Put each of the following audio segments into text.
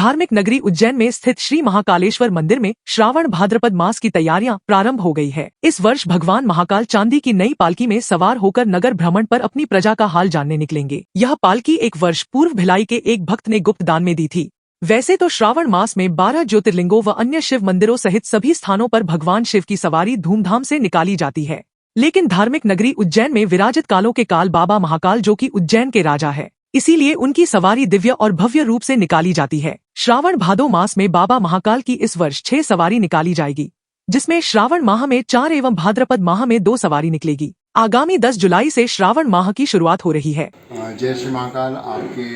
धार्मिक नगरी उज्जैन में स्थित श्री महाकालेश्वर मंदिर में श्रावण भाद्रपद मास की तैयारियां प्रारंभ हो गई है। इस वर्ष भगवान महाकाल चांदी की नई पालकी में सवार होकर नगर भ्रमण पर अपनी प्रजा का हाल जानने निकलेंगे। यह पालकी एक वर्ष पूर्व भिलाई के एक भक्त ने गुप्त दान में दी थी। वैसे तो श्रावण मास में 12 ज्योतिर्लिंगों व अन्य शिव मंदिरों सहित सभी स्थानों पर भगवान शिव की सवारी धूमधाम से निकाली जाती है, लेकिन धार्मिक नगरी उज्जैन में विराजित कालों के काल बाबा महाकाल जो कि उज्जैन के राजा है, इसीलिए उनकी सवारी दिव्य और भव्य रूप से निकाली जाती है। श्रावण भादो मास में बाबा महाकाल की इस वर्ष 6 सवारी निकाली जाएगी, जिसमें श्रावण माह में 4 एवं भाद्रपद माह में 2 सवारी निकलेगी। आगामी 10 जुलाई से श्रावण माह की शुरुआत हो रही है। जय श्री महाकाल। आपके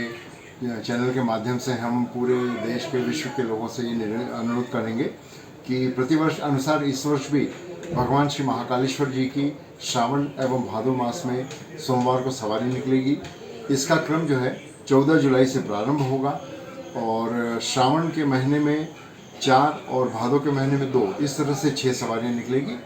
चैनल के माध्यम से हम पूरे देश के विश्व के लोगों से ये अनुरोध करेंगे कि प्रतिवर्ष अनुसार इस वर्ष भी भगवान श्री महाकालेश्वर जी की श्रावण एवं भादो मास में सोमवार को सवारी निकलेगी। इसका क्रम जो है 14 जुलाई से प्रारंभ होगा और श्रावण के महीने में 4 और भादो के महीने में 2, इस तरह से 6 सवारियां निकलेगी।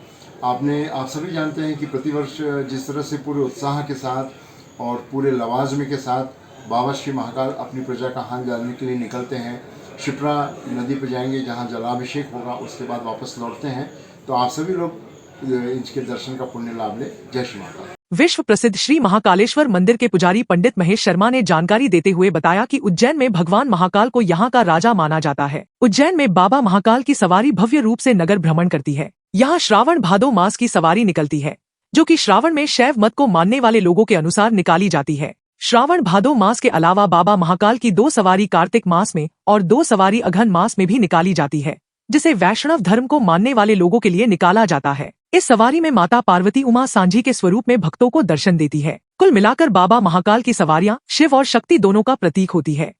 आप सभी जानते हैं कि प्रतिवर्ष जिस तरह से पूरे उत्साह के साथ और पूरे लवाजमे के साथ बाबा श्री महाकाल अपनी प्रजा का हाल जानने के लिए निकलते हैं। शिप्रा नदी पर जाएंगे जहां जलाभिषेक होगा, उसके बाद वापस लौटते हैं। तो आप सभी लोग इनके दर्शन का पुण्य लाभ लें। जय श्री महाकाल। विश्व प्रसिद्ध श्री महाकालेश्वर मंदिर के पुजारी पंडित महेश शर्मा ने जानकारी देते हुए बताया कि उज्जैन में भगवान महाकाल को यहाँ का राजा माना जाता है। उज्जैन में बाबा महाकाल की सवारी भव्य रूप से नगर भ्रमण करती है। यहाँ श्रावण भादो मास की सवारी निकलती है, जो कि श्रावण में शैव मत को मानने वाले लोगों के अनुसार निकाली जाती है। श्रावण भादो मास के अलावा बाबा महाकाल की 2 सवारी कार्तिक मास में और 2 सवारी अघन मास में भी निकाली जाती है, जिसे वैष्णव धर्म को मानने वाले लोगों के लिए निकाला जाता है। इस सवारी में माता पार्वती उमा सांझी के स्वरूप में भक्तों को दर्शन देती है। कुल मिलाकर बाबा महाकाल की सवारियां शिव और शक्ति दोनों का प्रतीक होती है।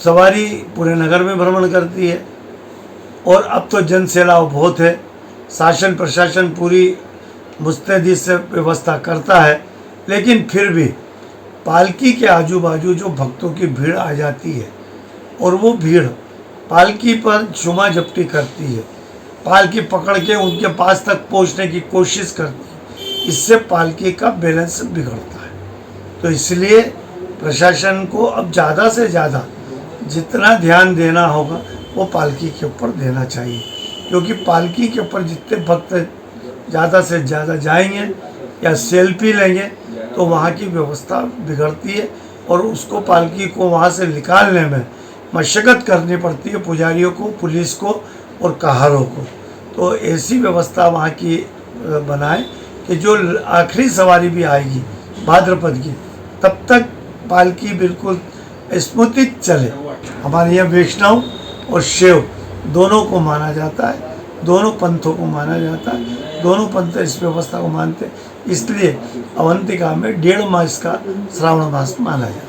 सवारी पूरे नगर में भ्रमण करती है और अब तो जन सैलाव बहुत है। शासन प्रशासन पूरी मुस्तैदी से व्यवस्था करता है, लेकिन फिर भी पालकी के आजू बाजू जो भक्तों की भीड़ आ जाती है और वो भीड़ पालकी पर चुमा झपटी करती है, पालकी पकड़ के उनके पास तक पहुंचने की कोशिश करती है। इससे पालकी का बैलेंस बिगड़ता है। तो इसलिए प्रशासन को अब ज़्यादा से ज़्यादा जितना ध्यान देना होगा वो पालकी के ऊपर देना चाहिए, क्योंकि पालकी के ऊपर जितने भक्त ज़्यादा से ज़्यादा जाएंगे या सेल्फी लेंगे तो वहाँ की व्यवस्था बिगड़ती है और उसको पालकी को वहाँ से निकालने में मशक्क़त करनी पड़ती है पुजारियों को, पुलिस को और कहारों को। तो ऐसी व्यवस्था वहाँ की बनाए कि जो आखिरी सवारी भी आएगी भाद्रपद की, तब तक पालकी बिल्कुल स्मूथित चले। हमारे यहाँ वैष्णव और शैव दोनों को माना जाता है, दोनों पंथों को माना जाता है, दोनों पंथ इस व्यवस्था को मानते हैं। इसलिए अवंतिका में 1.5 मास का श्रावण मास माना जाता है।